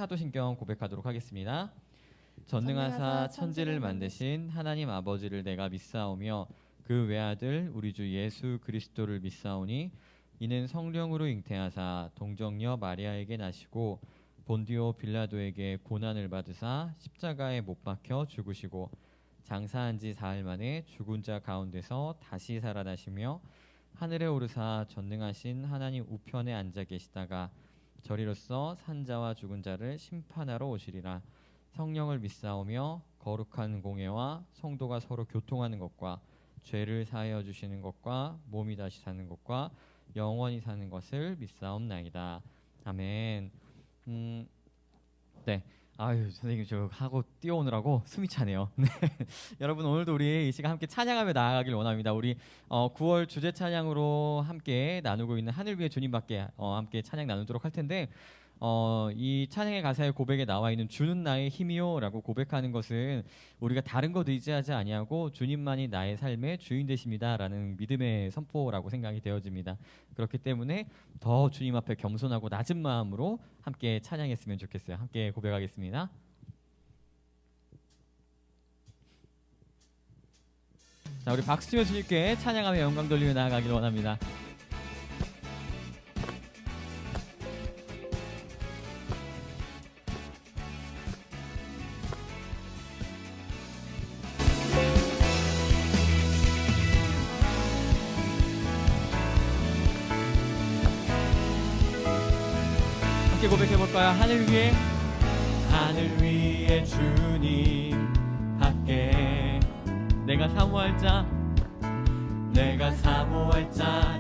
사도신경 고백하도록 하겠습니다. 전능하사 천지를 만드신 하나님 아버지를 내가 믿사오며 그 외아들 우리 주 예수 그리스도를 믿사오니 이는 성령으로 잉태하사 동정녀 마리아에게 나시고 본디오 빌라도에게 고난을 받으사 십자가에 못 박혀 죽으시고 장사한 지 사흘 만에 죽은 자 가운데서 다시 살아나시며 하늘에 오르사 전능하신 하나님 우편에 앉아 계시다가 저리로서 산자와 죽은 자를 심판하러 오시리라. 성령을 믿사오며 거룩한 공예와 성도가 서로 교통하는 것과 죄를 사하여 주시는 것과 몸이 다시 사는 것과 영원히 사는 것을 믿사옵나이다. 아멘. 네. 아유, 선생님 저 하고 뛰어오느라고 숨이 차네요. 네. 여러분 오늘도 우리 이 시간 함께 찬양하며 나아가길 원합니다. 우리 9월 주제 찬양으로 함께 나누고 있는 하늘 위의 주님밖에 함께 찬양 나누도록 할 텐데 이 찬양의 가사의 고백에 나와 있는 주는 나의 힘이요라고 고백하는 것은 우리가 다른 것 의지하지 아니하고 주님만이 나의 삶의 주인 되십니다라는 믿음의 선포라고 생각이 되어집니다. 그렇기 때문에 더 주님 앞에 겸손하고 낮은 마음으로 함께 찬양했으면 좋겠어요. 함께 고백하겠습니다. 자, 우리 박수 치며 주님께 찬양하며 영광 돌리며 나아가길 원합니다. 함께 고백해볼까요? 하늘 위에 주님 밖에 내가 사모할 자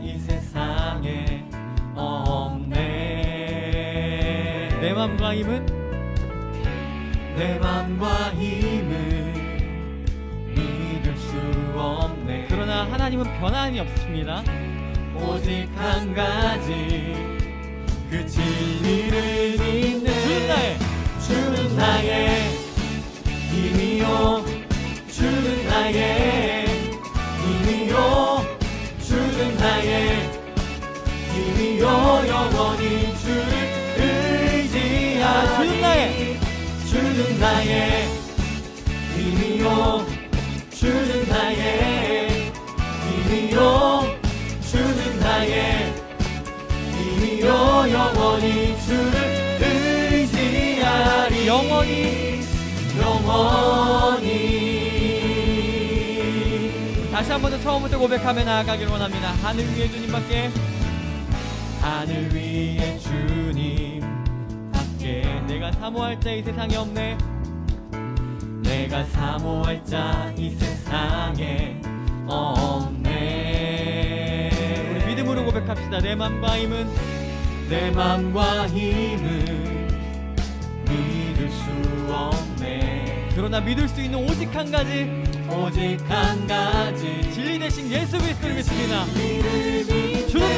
이 세상에 없네. 내 맘과 힘은 믿을 수 없네. 그러나 하나님은 변함이 없으십니다. 오직 한 가지 그 진리를 믿는 주는 나의 힘이요 주는 나의 힘이요 주는 나의 힘이요 영원히 주를 의지하리. 주는 나의 힘이요 주는 나의 힘이요 주는 나의 힘이요 영원히 주를 의지하리. 영원히 다시 한 번 더 처음부터 고백하며 나아가길 원합니다. 하늘 위에 주님밖에 내가 사모할 자 이 세상에 없네. 내가 사모할 자 이 세상에 없네. 우리 믿음으로 고백합시다. 내 맘과 힘은 믿을 수 없네. 그러나 믿을 수 있는 오직 한 가지 진리 대신 예수 그리스도를 믿습니다. 주는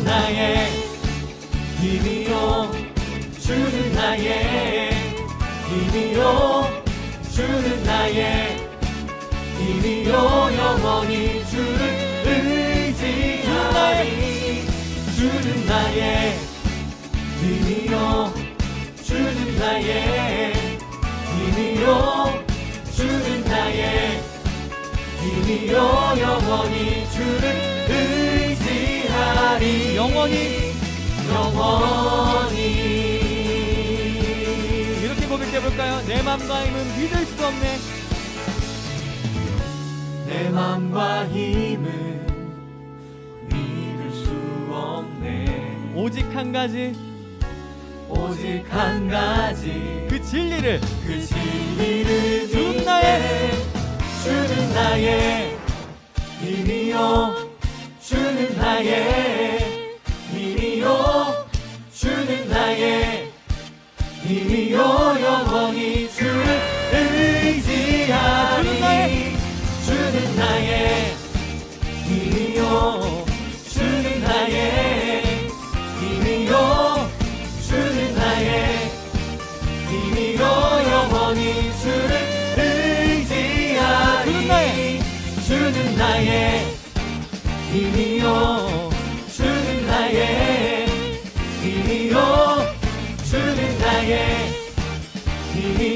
나의 힘이요 주는 나의 힘이요 주는 나의 힘이요 영원히 주를 의지하리. 주는 나의 힘이요 주는 나의 힘이요 주는 나의 힘이요 영원히 주를 의지하리. 영원히 이렇게 고백해볼까요? 내 맘과 힘은 믿을 수 없네. 내 맘과 힘은 믿을 수 없네. 오직 한 가지 그 진리를 주는 나의 힘이요 주는 나의 힘이요 주는 나의 힘이요 영원히 주를 의지하리. 주는 나의 힘이요 주는 나의 힘이요 주는 나의 힘이요 영원히 주를 의지하리. 주는 나의 힘이요 주는 나의 힘이요 주는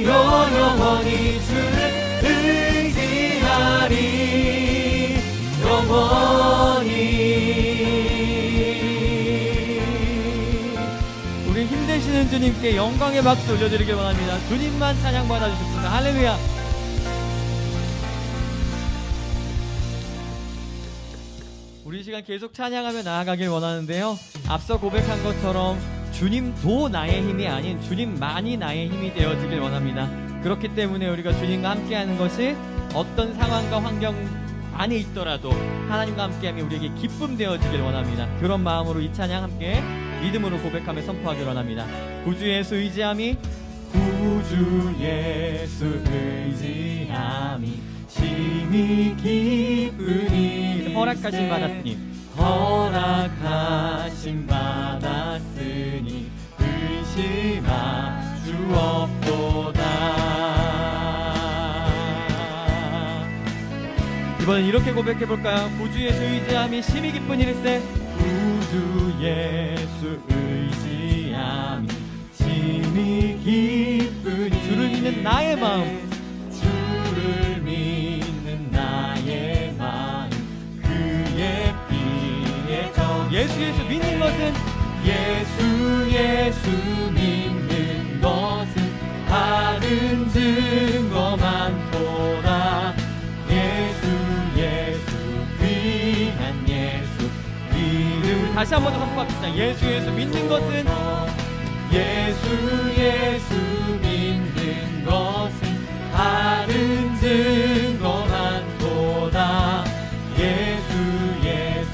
영원히 주를 의지하리. 영원히. 우리 힘내시는 주님께 영광의 박수 올려드리길 원합니다. 주님만 찬양받아 주십시다. 할렐루야. 우리 시간 계속 찬양하며 나아가길 원하는데요, 앞서 고백한 것처럼 주님도 나의 힘이 아닌 주님만이 나의 힘이 되어지길 원합니다. 그렇기 때문에 우리가 주님과 함께하는 것이 어떤 상황과 환경 안에 있더라도 하나님과 함께함이 우리에게 기쁨 되어지길 원합니다. 그런 마음으로 이 찬양 함께 믿음으로 고백하며 선포하길 원합니다. 구주 예수 의지함이, 구주 예수 의지함이 심히 기쁘니. 허락하심 받았으니, 허락하심 받았으니 의심할 수 없도다. 이번엔 이렇게 고백해볼까요? 구주 예수 의지함이 심히 기쁜 일일세. 구주 예수 의지함이 심히 기쁜 일. 주를 믿는 나의 마음, 주를 믿는 나의 마음 그의 피에 정. 예수 예수 믿는 것은, 예수 예수 믿는 것은 다른 증거 많도다. 예수 예수 귀한 예수 믿음. 다시 한 번 더 선포합시다. 예수 예수 믿는 것은, 예수 예수 믿는 것은 다른 증거 많도다. 예수 예수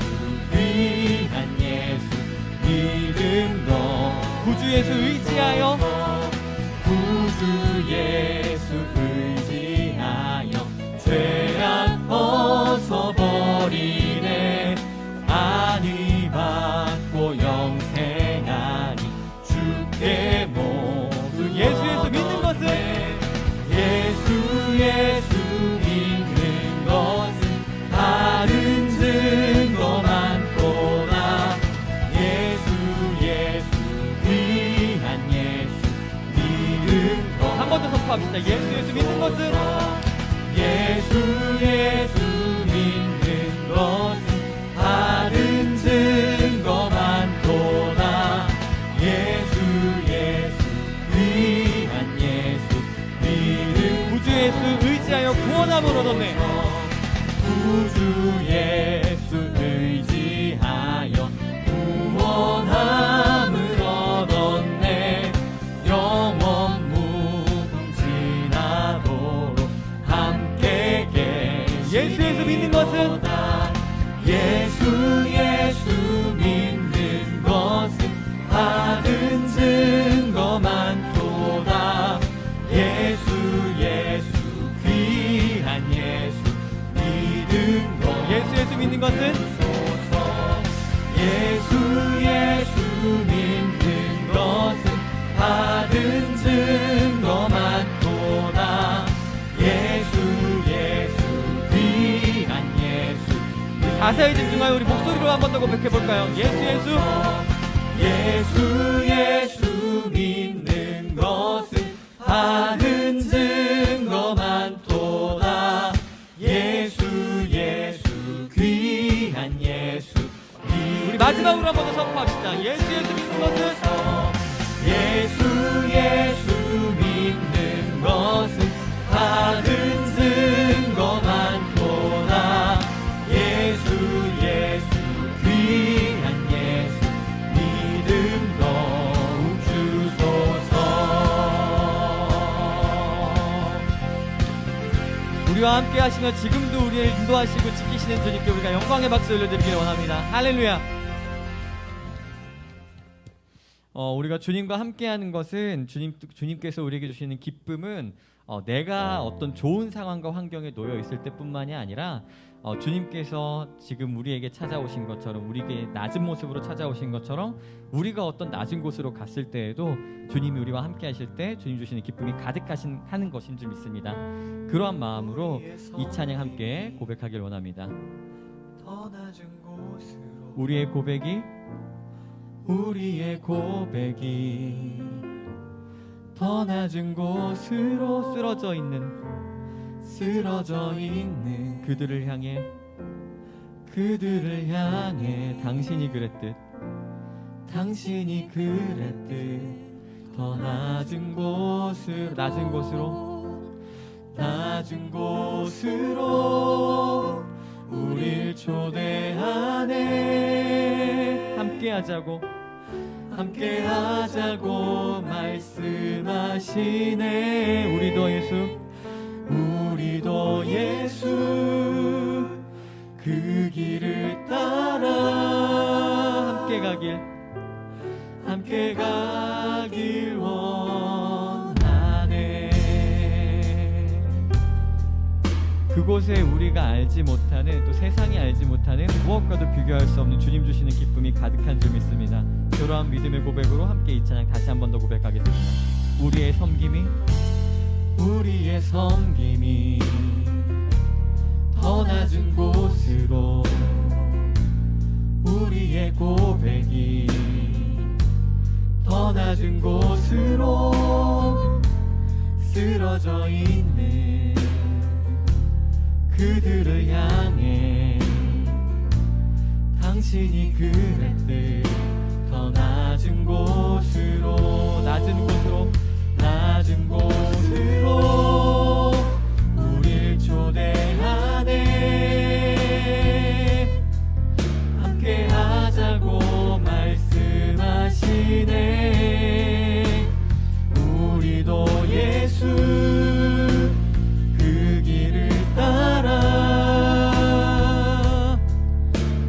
귀한 예수 믿음도. 구주 예수 의지하여, 구주 예수 의지하여 죄악 벗어버리네. 안위 받고 영생하니 주께 모두. 예수 예수 믿는 것은, 예수 예수 믿는 것은 다른 증거 많도다. 예수 예수 귀한 예수 믿음도. 한 번 더 선포합시다. 예수 예수 믿는 것은, 예수 예수 믿는 것은 다른 증거 많도다. 예수 예수 귀한 예수 믿음. 구주 예수 의지하여 구원함을 얻었네. 구주 예수 의지하여 구원함을 얻었네. 영원 무궁지나도록 함께 계시. 예수 예수 믿는 것은, 예수 예수 믿는 것은 다른 증거 많도다. 예수 예수 귀한 예수 믿음도. 예수 예수 믿는 것은, 예수 예수 믿는 것은 다른 증거 많도다. 예수 예수 귀한 예수. 자세히 집중하여 우리 목소리로 한 번 더 고백해볼까요? 예수 예수, 예수 예수 믿는 것은 다른 증거 많도다. 예수 예수 귀한 예수. 우리 마지막으로 한 번 더 선포합시다. 예수 예수 믿는 것은, 예수 예수 믿는 것은 다른 증거 많도다. 예수 예수 귀한 예수 믿음 더욱 주소서. 우리와 함께 하시며 지금도 우리를 인도하시고 지키시는 주님께 우리가 영광의 박수 올려드리길 원합니다. 할렐루야. 우리가 주님과 함께하는 것은, 주님께서 우리에게 주시는 기쁨은 내가 어떤 좋은 상황과 환경에 놓여 있을 때뿐만이 아니라 주님께서 지금 우리에게 찾아오신 것처럼, 우리에게 낮은 모습으로 찾아오신 것처럼 우리가 어떤 낮은 곳으로 갔을 때에도 주님이 우리와 함께 하실 때 주님 주시는 기쁨이 가득하는 것인 줄 믿습니다. 그러한 마음으로 이 찬양 함께 고백하길 원합니다. 우리의 고백이 더 낮은 곳으로 쓰러져 있는 그들을 향해 당신이 그랬듯 더 낮은 곳으로 우릴 초대하네. 함께하자고 말씀하시네. 우리도 예수 그 길을 따라 함께 가길 원하네. 그곳에 우리가 알지 못하는, 또 세상이 알지 못하는 무엇과도 비교할 수 없는 주님 주시는 기쁨이 가득한 줄 믿습니다. 그러한 믿음의 고백으로 함께 이 찬양 다시 한 번 더 고백하겠습니다. 우리의 섬김이 더 낮은 곳으로, 우리의 고백이 더 낮은 곳으로 쓰러져 있는 그들을 향해 당신이 그랬듯 더 낮은 곳으로 우릴 초대하네. 함께하자고 말씀하시네. 우리도 예수 그 길을 따라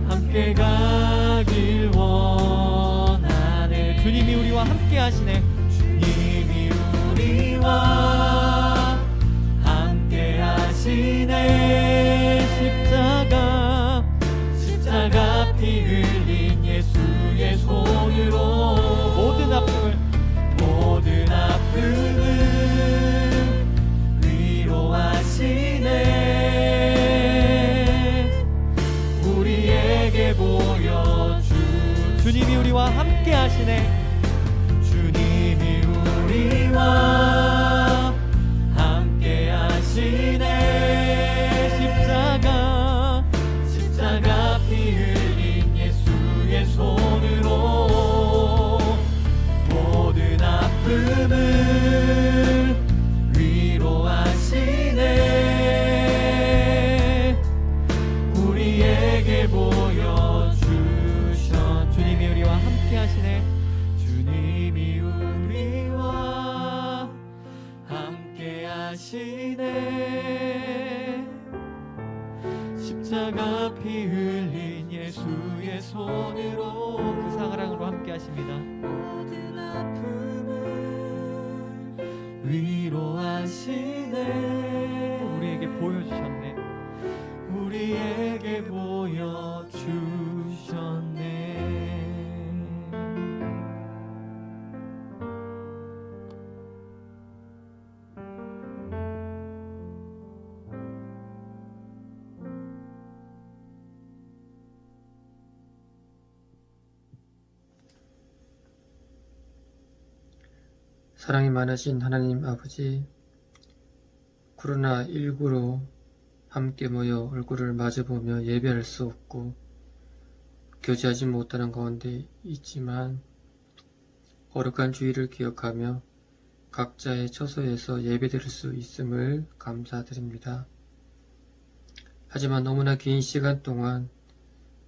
함께 가길 원하네. 주님이 우리와 함께 하시네. 십자가 피 흘린 예수의 손으로 모든 아픔을 위로하시네. 우리에게 보여준 주님이 우리와 함께 하시네. 주님이 우리와 함께 하시네. 십자가 피 흘린 예수의 손으로 모든 아픔을 위로하시네. 우리에게 보여주신 주님이 우리와 함께 하시네. 주님이 우리와 함께 하시네. 십자가 피 흘린 예수의 손으로 그 사랑으로 함께 하십니다. 모든 아픔을 위로하시네. 우리에게 보여주셨네. 사랑이 많으신 하나님 아버지, 코로나19로 함께 모여 얼굴을 마주보며 예배할 수 없고 교제하지 못하는 가운데 있지만 거룩한 주의를 기억하며 각자의 처소에서 예배드릴 수 있음을 감사드립니다. 하지만 너무나 긴 시간 동안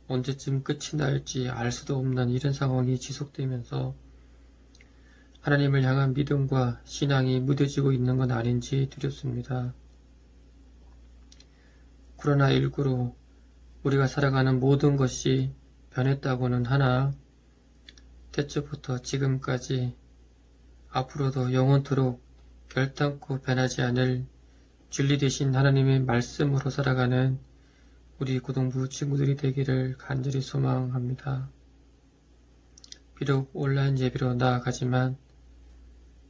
언제쯤 끝이 날지 알 수도 없는 이런 상황이 지속되면서 하나님을 향한 믿음과 신앙이 무뎌지고 있는 건 아닌지 두렵습니다. 코로나19로 우리가 살아가는 모든 것이 변했다고는 하나 태초부터 지금까지 앞으로도 영원토록 결단코 변하지 않을 진리 되신 하나님의 말씀으로 살아가는 우리 고등부 친구들이 되기를 간절히 소망합니다. 비록 온라인 예배로 나아가지만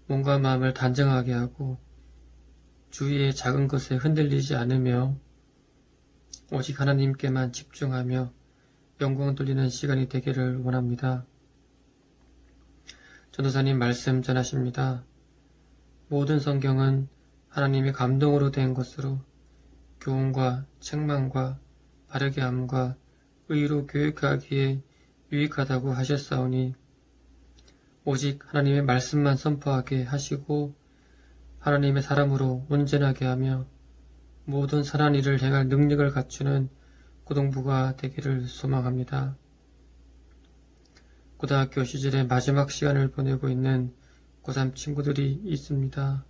몸과 마음을 단정하게 하고 주위의 작은 것에 흔들리지 않으며 오직 하나님께만 집중하며 영광 돌리는 시간이 되기를 원합니다. 전도사님 말씀 전하십니다. 모든 성경은 하나님의 감동으로 된 것으로 교훈과 책망과 바르게 함과 의로 교육하기에 유익하다고 하셨사오니 오직 하나님의 말씀만 선포하게 하시고 하나님의 사람으로 온전하게 하며 모든 선한 일을 행할 능력을 갖추는 고등부가 되기를 소망합니다. 고등학교 시절의 마지막 시간을 보내고 있는 고3 친구들이 있습니다.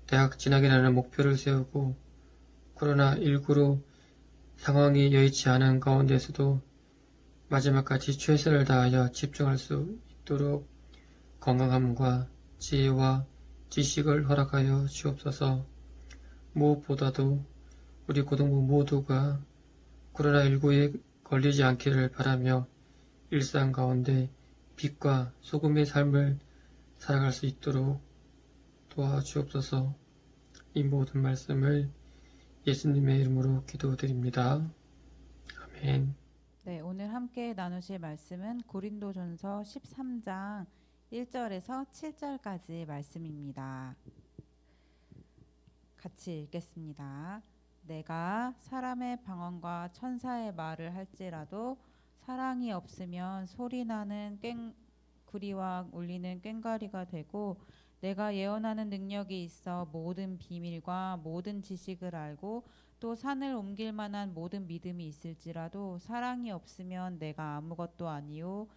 대학 진학이라는 목표를 세우고 코로나19로 상황이 여의치 않은 가운데서도 마지막까지 최선을 다하여 집중할 수 있도록 건강함과 지혜와 지식을 허락하여 주옵소서. 무엇보다도 우리 고등부 모두가 코로나19에 걸리지 않기를 바라며 일상 가운데 빛과 소금의 삶을 살아갈 수 있도록 도와주옵소서. 이 모든 말씀을 예수님의 이름으로 기도드립니다. 아멘. 네, 오늘 함께 나누실 말씀은 고린도전서 13장 1절에서 7절까지 말씀입니다. 같이 읽겠습니다. 내가 사람의 방언과 천사의 말을 할지라도 사랑이 없으면 소리나는 구리와 울리는 꽹과리가 되고 내가 예언하는 능력이 있어 모든 비밀과 모든 지식을 알고 또 산을 옮길 만한 모든 믿음이 있을지라도 사랑이 없으면 내가 아무것도 아니요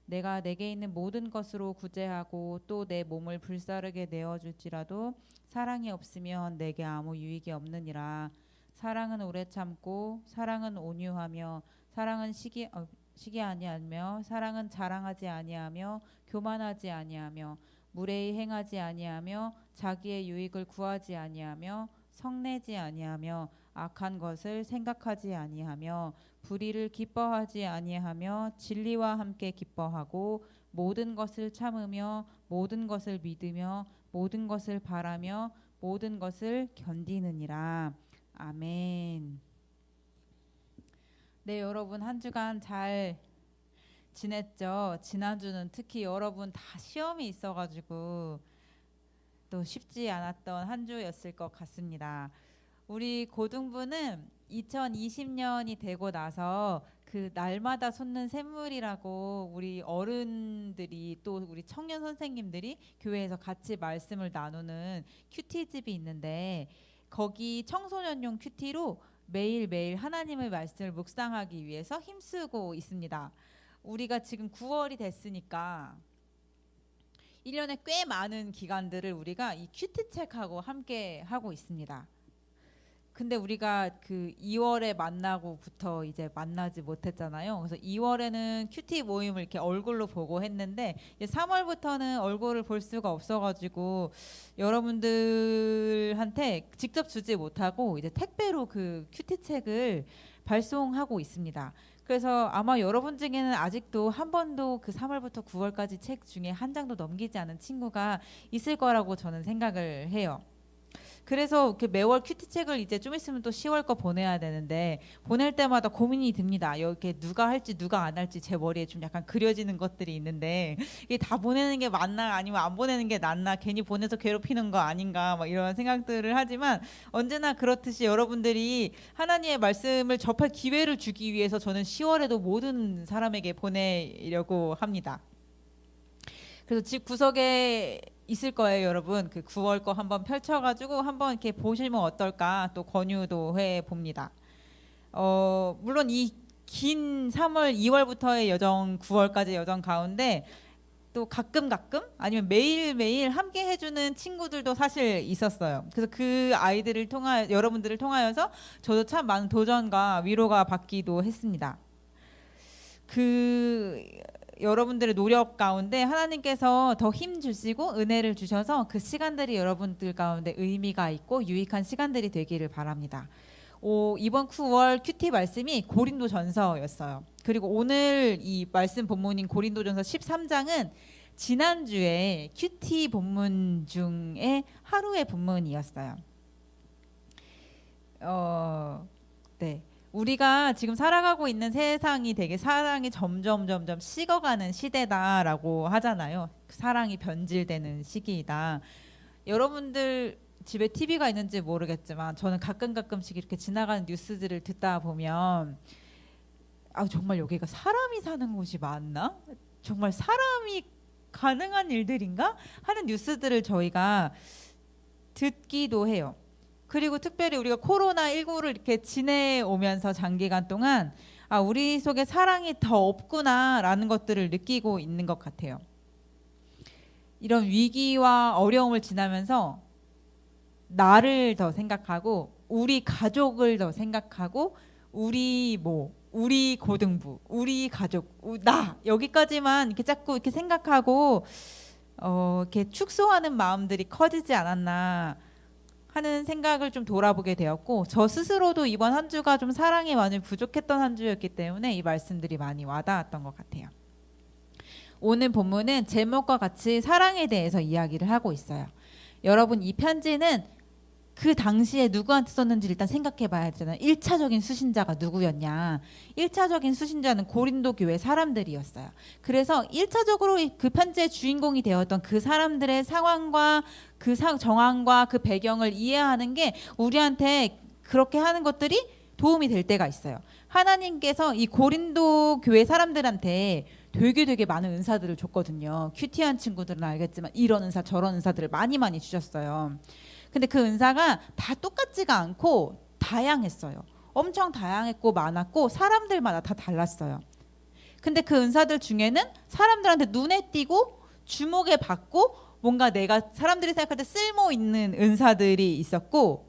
내가 내게 있는 모든 것으로 구제하고 또 내 몸을 불사르게 내어줄지라도 사랑이 없으면 내게 아무 유익이 없느니라. 사랑은 오래 참고 사랑은 온유하며 사랑은 시기 아니하며 사랑은 자랑하지 아니하며 교만하지 아니하며 무례히 행하지 아니하며 자기의 유익을 구하지 아니하며 성내지 아니하며 악한 것을 생각하지 아니하며 불의를 기뻐하지 아니하며 진리와 함께 기뻐하고 모든 것을 참으며 모든 것을 믿으며 모든 것을 바라며 모든 것을 견디느니라. 아멘. 네, 여러분 한 주간 잘 지냈죠? 지난주는 특히 여러분 다 시험이 있어가지고 또 쉽지 않았던 한 주였을 것 같습니다. 우리 고등부는 2020년이 되고 나서 그 날마다 솟는 샘물이라고 우리 어른들이 또 우리 청년 선생님들이 교회에서 같이 말씀을 나누는 큐티집이 있는데 거기 청소년용 큐티로 매일매일 하나님의 말씀을 묵상하기 위해서 힘쓰고 있습니다. 우리가 지금 9월이 됐으니까 1년에 꽤 많은 기간들을 우리가 이 큐티책하고 함께 하고 있습니다. 근데 우리가 그 2월에 만나고부터 이제 만나지 못했잖아요. 그래서 2월에는 큐티 모임을 이렇게 얼굴로 보고 했는데 이제 3월부터는 얼굴을 볼 수가 없어가지고 여러분들한테 직접 주지 못하고 이제 택배로 그 큐티책을 발송하고 있습니다. 그래서 아마 여러분 중에는 아직도 한 번도 그 3월부터 9월까지 책 중에 한 장도 넘기지 않은 친구가 있을 거라고 저는 생각을 해요. 그래서 이렇게 매월 큐티책을 이제 좀 있으면 또 10월 거 보내야 되는데 보낼 때마다 고민이 듭니다. 이렇게 누가 할지 누가 안 할지 제 머리에 좀 약간 그려지는 것들이 있는데 이게 다 보내는 게 맞나 아니면 안 보내는 게 낫나 괜히 보내서 괴롭히는 거 아닌가 막 이런 생각들을 하지만 언제나 그렇듯이 여러분들이 하나님의 말씀을 접할 기회를 주기 위해서 저는 10월에도 모든 사람에게 보내려고 합니다. 그래서 집 구석에 있을 거예요, 여러분. 그 9월 거 한번 펼쳐가지고 한번 이렇게 보시면 어떨까 또 권유도 해 봅니다. 물론 이 긴 3월, 2월부터의 여정, 9월까지 여정 가운데 또 가끔 아니면 매일매일 함께 해주는 친구들도 사실 있었어요. 그래서 그 아이들을 여러분들을 통하여서 저도 참 많은 도전과 위로가 받기도 했습니다. 여러분들의 노력 가운데 하나님께서 더 힘 주시고 은혜를 주셔서 그 시간들이 여러분들 가운데 의미가 있고 유익한 시간들이 되기를 바랍니다. 이번 9월 큐티 말씀이 고린도전서였어요. 그리고 오늘 이 말씀 본문인 고린도전서 13장은 지난주에 큐티 본문 중에 하루의 본문이었어요. 네. 우리가 지금 살아가고 있는 세상이 되게 사랑이 점점 식어가는 시대다라고 하잖아요. 사랑이 변질되는 시기이다. 여러분들 집에 TV가 있는지 모르겠지만 저는 가끔씩 이렇게 지나가는 뉴스들을 듣다 보면 정말 여기가 사람이 사는 곳이 맞나? 정말 사람이 가능한 일들인가? 하는 뉴스들을 저희가 듣기도 해요. 그리고 특별히 우리가 코로나19를 이렇게 지내오면서 장기간 동안 우리 속에 사랑이 더 없구나라는 것들을 느끼고 있는 것 같아요. 이런 위기와 어려움을 지나면서 나를 더 생각하고 우리 가족을 더 생각하고 우리 고등부, 우리 가족, 나 여기까지만 이렇게 자꾸 이렇게 생각하고 이렇게 축소하는 마음들이 커지지 않았나 하는 생각을 좀 돌아보게 되었고, 저 스스로도 이번 한 주가 좀 사랑이 많이 부족했던 한 주였기 때문에 이 말씀들이 많이 와닿았던 것 같아요. 오늘 본문은 제목과 같이 사랑에 대해서 이야기를 하고 있어요. 여러분, 이 편지는 그 당시에 누구한테 썼는지 일단 생각해 봐야 되잖아요. 1차적인 수신자가 누구였냐. 1차적인 수신자는 고린도 교회 사람들이었어요. 그래서 1차적으로 그 편지의 주인공이 되었던 그 사람들의 상황과 그 정황과 그 배경을 이해하는 게 우리한테 그렇게 하는 것들이 도움이 될 때가 있어요. 하나님께서 이 고린도 교회 사람들한테 되게 많은 은사들을 줬거든요. 큐티한 친구들은 알겠지만 이런 은사 저런 은사들을 많이 주셨어요. 근데 그 은사가 다 똑같지가 않고 다양했어요. 엄청 다양했고 많았고 사람들마다 다 달랐어요. 근데 그 은사들 중에는 사람들한테 눈에 띄고 주목에 받고 뭔가 내가 사람들이 생각할 때 쓸모 있는 은사들이 있었고,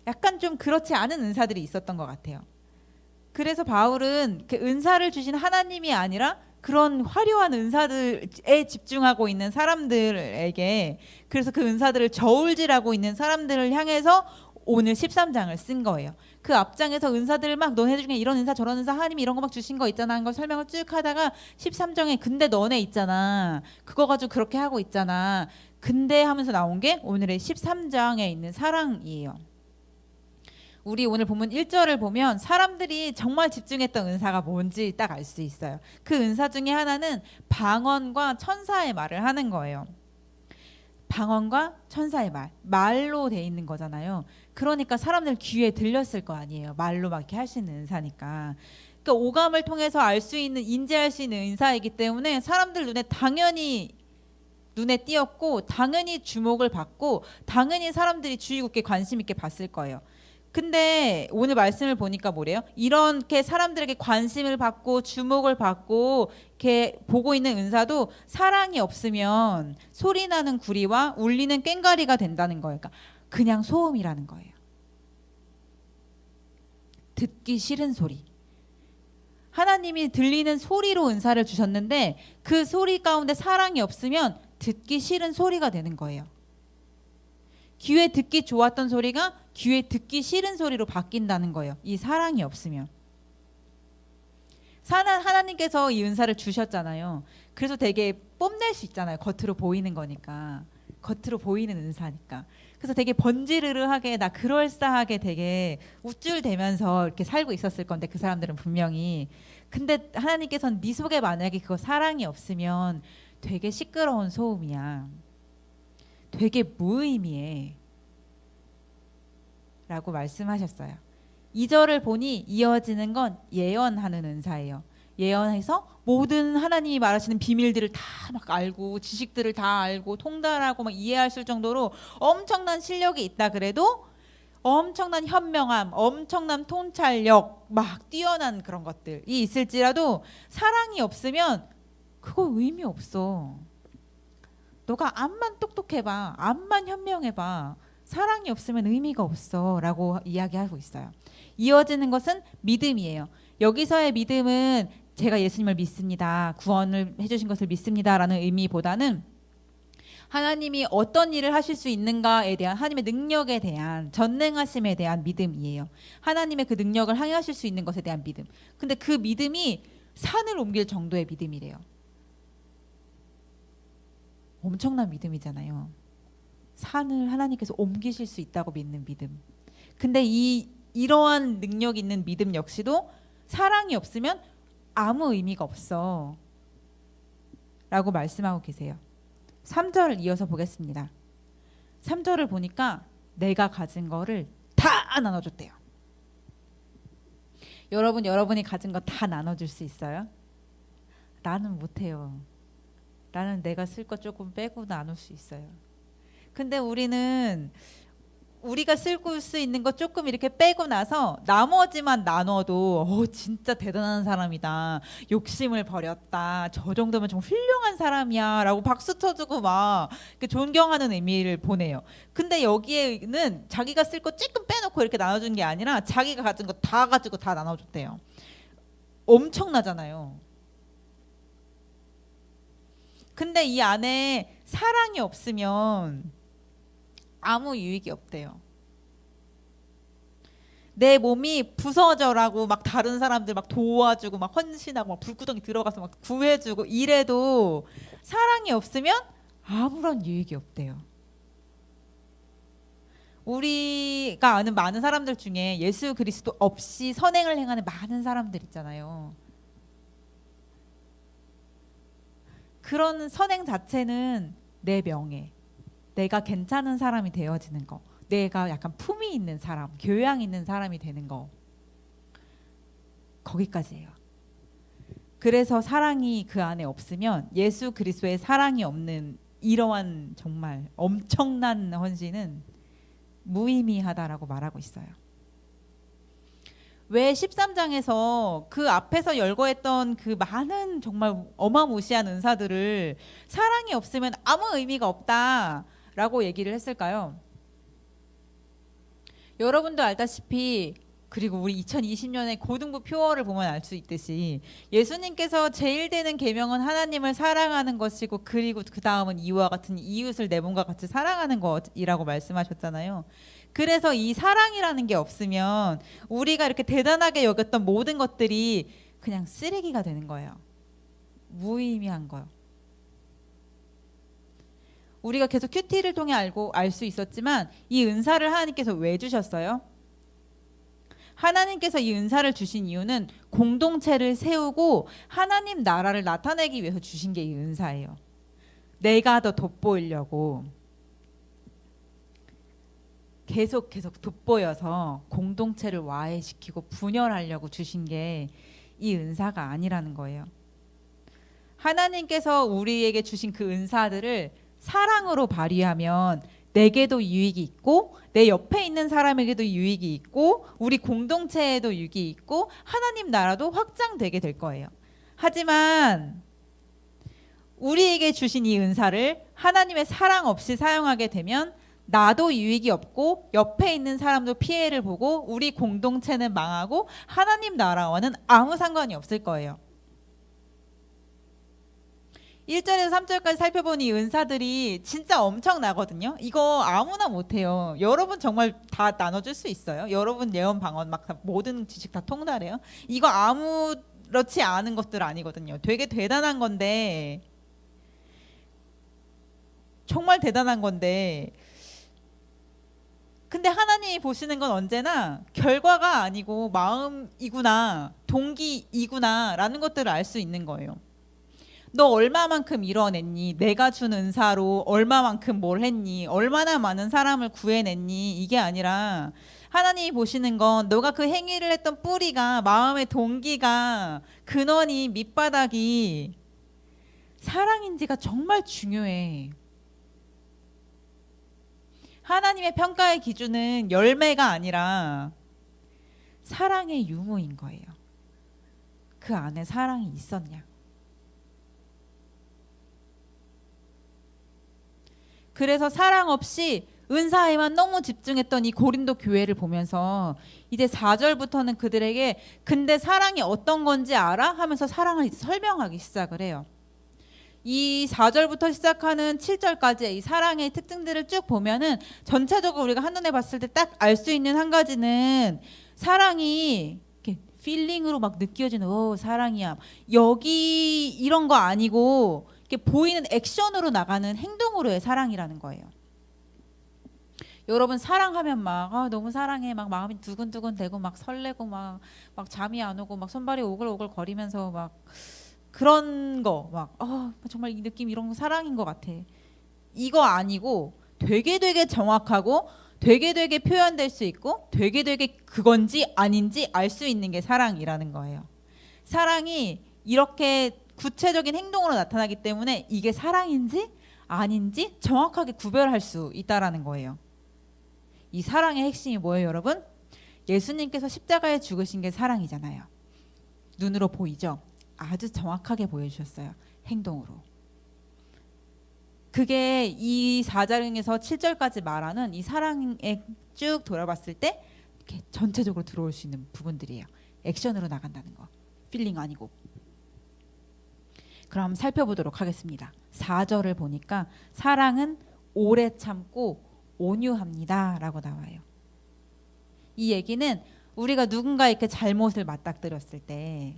약간 좀 그렇지 않은 은사들이 있었던 것 같아요. 그래서 바울은 그 은사를 주신 하나님이 아니라 그런 화려한 은사들에 집중하고 있는 사람들에게, 그래서 그 은사들을 저울질하고 있는 사람들을 향해서 오늘 13장을 쓴 거예요. 그 앞장에서 은사들을 막 너네 중에 이런 은사 저런 은사 하나님이 이런 거 막 주신 거 있잖아 하는 걸 설명을 쭉 하다가 13장에 근데 너네 있잖아, 그거 가지고 그렇게 하고 있잖아, 근데 하면서 나온 게 오늘의 13장에 있는 사랑이에요. 우리 오늘 본문 1절을 보면 사람들이 정말 집중했던 은사가 뭔지 딱 알 수 있어요. 그 은사 중에 하나는 방언과 천사의 말을 하는 거예요. 방언과 천사의 말로 돼 있는 거잖아요. 그러니까 사람들 귀에 들렸을 거 아니에요. 말로 막 이렇게 할 수 있는 은사니까. 그러니까 오감을 통해서 알 수 있는, 인지할 수 있는 은사이기 때문에 사람들 눈에 당연히 눈에 띄었고 당연히 주목을 받고 당연히 사람들이 주의 깊게 관심 있게 봤을 거예요. 근데 오늘 말씀을 보니까 뭐래요? 이렇게 사람들에게 관심을 받고 주목을 받고 이렇게 보고 있는 은사도 사랑이 없으면 소리나는 구리와 울리는 꽹과리가 된다는 거예요. 그러니까 그냥 소음이라는 거예요. 듣기 싫은 소리. 하나님이 들리는 소리로 은사를 주셨는데 그 소리 가운데 사랑이 없으면 듣기 싫은 소리가 되는 거예요. 귀에 듣기 좋았던 소리가 귀에 듣기 싫은 소리로 바뀐다는 거예요. 이 사랑이 없으면. 하나님께서 이 은사를 주셨잖아요. 그래서 되게 뽐낼 수 있잖아요. 겉으로 보이는 거니까. 겉으로 보이는 은사니까. 그래서 되게 번지르르하게 나 그럴싸하게 되게 우쭐대면서 이렇게 살고 있었을 건데 그 사람들은 분명히. 근데 하나님께서는 네 속에 만약에 그거 사랑이 없으면 되게 시끄러운 소음이야. 되게 무의미해 라고 말씀하셨어요. 2절을 보니 이어지는 건 예언하는 은사예요. 예언해서 모든 하나님이 말하시는 비밀들을 다 막 알고 지식들을 다 알고 통달하고 막 이해할 수 정도로 엄청난 실력이 있다 그래도 엄청난 현명함, 엄청난 통찰력, 막 뛰어난 그런 것들이 있을지라도 사랑이 없으면 그거 의미 없어. 너가 암만 똑똑해봐, 암만 현명해봐, 사랑이 없으면 의미가 없어 라고 이야기하고 있어요. 이어지는 것은 믿음이에요. 여기서의 믿음은 제가 예수님을 믿습니다, 구원을 해주신 것을 믿습니다 라는 의미보다는 하나님이 어떤 일을 하실 수 있는가에 대한 하나님의 능력에 대한 전능하심에 대한 믿음이에요. 하나님의 그 능력을 행하실 수 있는 것에 대한 믿음. 근데 그 믿음이 산을 옮길 정도의 믿음이래요. 엄청난 믿음이잖아요. 산을 하나님께서 옮기실 수 있다고 믿는 믿음. 근데 이러한 능력 있는 믿음 역시도 사랑이 없으면 아무 의미가 없어 라고 말씀하고 계세요. 3절을 이어서 보겠습니다. 3절을 보니까 내가 가진 거를 다 나눠줬대요. 여러분이 가진 거 다 나눠줄 수 있어요? 나는 못해요. 나는 내가 쓸 거 조금 빼고 나눌 수 있어요. 근데 우리가 쓸 수 있는 거 조금 이렇게 빼고 나서 나머지만 나눠도 진짜 대단한 사람이다. 욕심을 버렸다. 저 정도면 좀 훌륭한 사람이야. 라고 박수 쳐주고 막 존경하는 의미를 보내요. 근데 여기에는 자기가 쓸 거 조금 빼놓고 이렇게 나눠준 게 아니라 자기가 가진 거 다 가지고 다 나눠줬대요. 엄청나잖아요. 근데 이 안에 사랑이 없으면 아무 유익이 없대요. 내 몸이 부서져라고 막 다른 사람들 막 도와주고 막 헌신하고 막 불구덩이 들어가서 막 구해주고 이래도 사랑이 없으면 아무런 유익이 없대요. 우리가 아는 많은 사람들 중에 예수 그리스도 없이 선행을 행하는 많은 사람들 있잖아요. 그런 선행 자체는 내 명예, 내가 괜찮은 사람이 되어지는 거, 내가 약간 품위 있는 사람, 교양 있는 사람이 되는 거, 거기까지예요. 그래서 사랑이 그 안에 없으면 예수 그리스도의 사랑이 없는 이러한 정말 엄청난 헌신은 무의미하다라고 말하고 있어요. 왜 13장에서 그 앞에서 열거했던 그 많은 정말 어마무시한 은사들을 사랑이 없으면 아무 의미가 없다라고 얘기를 했을까요? 여러분도 알다시피 그리고 우리 2020년에 고등부 표어를 보면 알 수 있듯이 예수님께서 제일 되는 계명은 하나님을 사랑하는 것이고 그리고 그 다음은 이와 같은 이웃을 내 몸과 같이 사랑하는 것이라고 말씀하셨잖아요. 그래서 이 사랑이라는 게 없으면 우리가 이렇게 대단하게 여겼던 모든 것들이 그냥 쓰레기가 되는 거예요. 무의미한 거요. 우리가 계속 큐티를 통해 알 수 있었지만 이 은사를 하나님께서 왜 주셨어요? 하나님께서 이 은사를 주신 이유는 공동체를 세우고 하나님 나라를 나타내기 위해서 주신 게 이 은사예요. 내가 더 돋보이려고 계속 돋보여서 공동체를 와해시키고 분열하려고 주신 게 이 은사가 아니라는 거예요. 하나님께서 우리에게 주신 그 은사들을 사랑으로 발휘하면 내게도 유익이 있고 내 옆에 있는 사람에게도 유익이 있고 우리 공동체에도 유익이 있고 하나님 나라도 확장되게 될 거예요. 하지만 우리에게 주신 이 은사를 하나님의 사랑 없이 사용하게 되면 나도 유익이 없고 옆에 있는 사람도 피해를 보고 우리 공동체는 망하고 하나님 나라와는 아무 상관이 없을 거예요. 1절에서 3절까지 살펴본 이 은사들이 진짜 엄청나거든요. 이거 아무나 못해요. 여러분 정말 다 나눠줄 수 있어요? 여러분 예언 방언 막 모든 지식 다 통달해요? 이거 아무렇지 않은 것들 아니거든요. 되게 대단한 건데 정말 대단한 건데 근데 하나님이 보시는 건 언제나 결과가 아니고 마음이구나 동기이구나 라는 것들을 알 수 있는 거예요. 너 얼마만큼 이뤄냈니? 내가 준 은사로 얼마만큼 뭘 했니? 얼마나 많은 사람을 구해냈니? 이게 아니라 하나님이 보시는 건 너가 그 행위를 했던 뿌리가 마음의 동기가 근원이 밑바닥이 사랑인지가 정말 중요해. 하나님의 평가의 기준은 열매가 아니라 사랑의 유무인 거예요. 그 안에 사랑이 있었냐? 그래서 사랑 없이 은사에만 너무 집중했던 이 고린도 교회를 보면서 이제 4절부터는 그들에게 근데 사랑이 어떤 건지 알아? 하면서 사랑을 설명하기 시작을 해요. 이 4절부터 시작하는 7절까지 이 사랑의 특징들을 쭉 보면은 전체적으로 우리가 한눈에 봤을 때 딱 알 수 있는 한 가지는 사랑이 이렇게 필링으로 막 느껴지는 사랑이야. 여기 이런 거 아니고 이렇게 보이는 액션으로 나가는 행동으로의 사랑이라는 거예요. 여러분 사랑하면 막 너무 사랑해 막 마음이 두근두근 되고 막 설레고 막 잠이 안 오고 막 손발이 오글오글 거리면서 막 그런 거 막 정말 이 느낌 이런 거 사랑인 것 같아. 이거 아니고 되게 정확하고 되게 표현될 수 있고 되게 그건지 아닌지 알 수 있는 게 사랑이라는 거예요. 사랑이 이렇게 구체적인 행동으로 나타나기 때문에 이게 사랑인지 아닌지 정확하게 구별할 수 있다라는 거예요. 이 사랑의 핵심이 뭐예요, 여러분? 예수님께서 십자가에 죽으신 게 사랑이잖아요. 눈으로 보이죠? 아주 정확하게 보여주셨어요. 행동으로. 그게 이 4장에서 7절까지 말하는 이 사랑에 쭉 돌아봤을 때 이렇게 전체적으로 들어올 수 있는 부분들이에요. 액션으로 나간다는 거. 필링 아니고. 그럼 살펴보도록 하겠습니다. 4절을 보니까 사랑은 오래 참고 온유합니다 라고 나와요. 이 얘기는 우리가 누군가 이렇게 잘못을 맞닥뜨렸을 때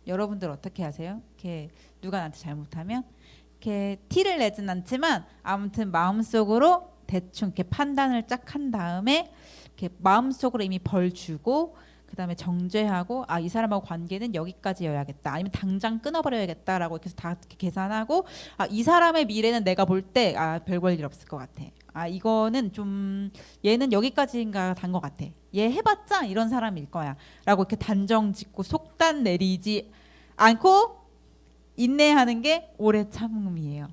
여러분들 어떻게 하세요? 이렇게 누가 나한테 잘못하면 이렇게 티를 내진 않지만 아무튼 마음속으로 대충 이렇게 판단을 쫙 한 다음에 이렇게 마음속으로 이미 벌 주고 그다음에 정죄하고 아, 이 사람하고 관계는 여기까지여야겠다. 아니면 당장 끊어버려야겠다라고 이렇게 다 이렇게 계산하고 아, 이 사람의 미래는 내가 볼 때 아, 별 볼 일 없을 것 같아. 아, 이거는 좀 얘는 여기까지인가 단 것 같아. 얘 해봤자 이런 사람일 거야. 라고 이렇게 단정 짓고 속단 내리지 않고 인내하는 게 오래 참음이에요.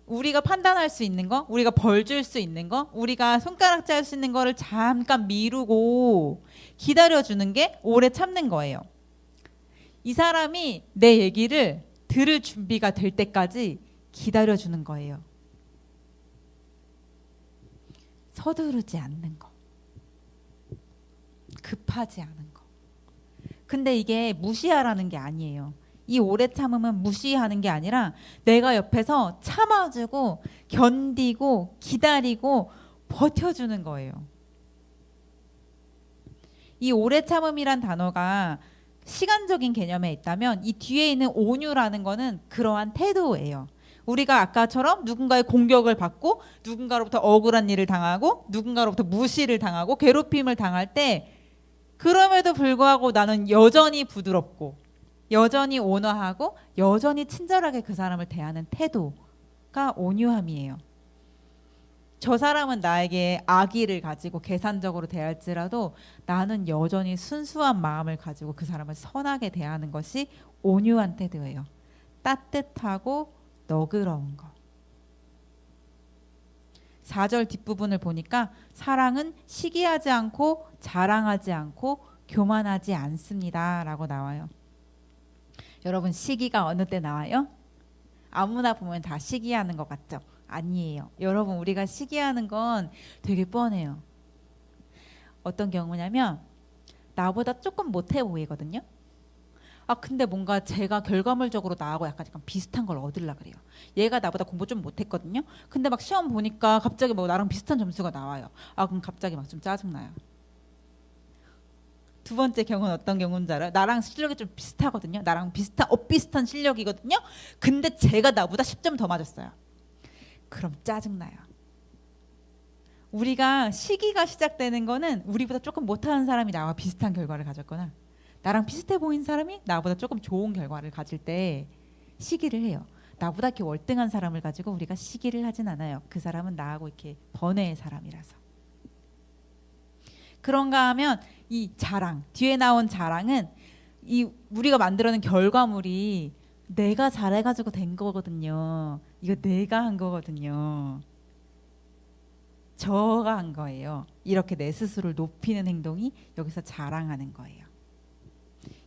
우리가 판단할 수 있는 거, 우리가 벌 줄 수 있는 거, 우리가 손가락질 할 수 있는 거를 잠깐 미루고 기다려주는 게 오래 참는 거예요. 이 사람이 내 얘기를 들을 준비가 될 때까지 기다려주는 거예요. 서두르지 않는 거. 급하지 않은 거. 근데 이게 무시하라는 게 아니에요. 이 오래 참음은 무시하는 게 아니라 내가 옆에서 참아주고 견디고 기다리고 버텨주는 거예요. 이 오래 참음이란 단어가 시간적인 개념에 있다면 이 뒤에 있는 온유라는 거는 그러한 태도예요. 우리가 아까처럼 누군가의 공격을 받고 누군가로부터 억울한 일을 당하고 누군가로부터 무시를 당하고 괴롭힘을 당할 때 그럼에도 불구하고 나는 여전히 부드럽고 여전히 온화하고 여전히 친절하게 그 사람을 대하는 태도가 온유함이에요. 저 사람은 나에게 악의를 가지고 계산적으로 대할지라도 나는 여전히 순수한 마음을 가지고 그 사람을 선하게 대하는 것이 온유한 태도예요. 따뜻하고 너그러운 거. 4절 뒷부분을 보니까 사랑은 시기하지 않고 자랑하지 않고 교만하지 않습니다 라고 나와요. 여러분 시기가 어느 때 나와요? 아무나 보면 다 시기하는 것 같죠? 아니에요. 여러분 우리가 시기하는 건 되게 뻔해요. 어떤 경우냐면 나보다 조금 못해 보이거든요. 아 근데 뭔가 제가 결과물적으로 나하고 약간 비슷한 걸 얻으려 그래요. 얘가 나보다 공부 좀 못했거든요. 근데 막 시험 보니까 갑자기 뭐 나랑 비슷한 점수가 나와요. 아 그럼 갑자기 막 좀 짜증나요. 두 번째 경우는 어떤 경우인지 알아요? 나랑 실력이 좀 비슷하거든요. 나랑 비슷한 실력이거든요. 근데 제가 나보다 10점 더 맞았어요. 그럼 짜증나요. 우리가 시기가 시작되는 거는 우리보다 조금 못하는 사람이 나와 비슷한 결과를 가졌거나 나랑 비슷해 보이는 사람이 나보다 조금 좋은 결과를 가질 때 시기를 해요. 나보다 이렇게 월등한 사람을 가지고 우리가 시기를 하진 않아요. 그 사람은 나하고 이렇게 번외의 사람이라서. 그런가 하면 이 자랑, 뒤에 나온 자랑은 이 우리가 만들어낸 결과물이 내가 잘해가지고 된 거거든요. 이거 내가 한 거거든요. 저가 한 거예요. 이렇게 내 스스로를 높이는 행동이 여기서 자랑하는 거예요.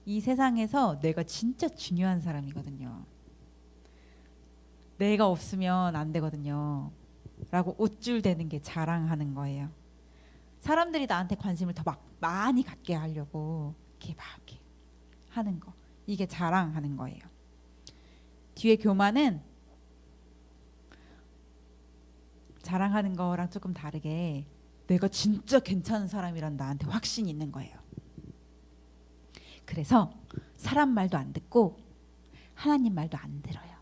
이 세상에서 내가 진짜 중요한 사람이거든요. 내가 없으면 안 되거든요. 라고 우쭐대는 게 자랑하는 거예요. 사람들이 나한테 관심을 더 막 많이 갖게 하려고 이렇게 막 이렇게 하는 거. 이게 자랑하는 거예요. 뒤에 교만은 자랑하는 거랑 조금 다르게 내가 진짜 괜찮은 사람이란 나한테 확신이 있는 거예요. 그래서 사람 말도 안 듣고 하나님 말도 안 들어요.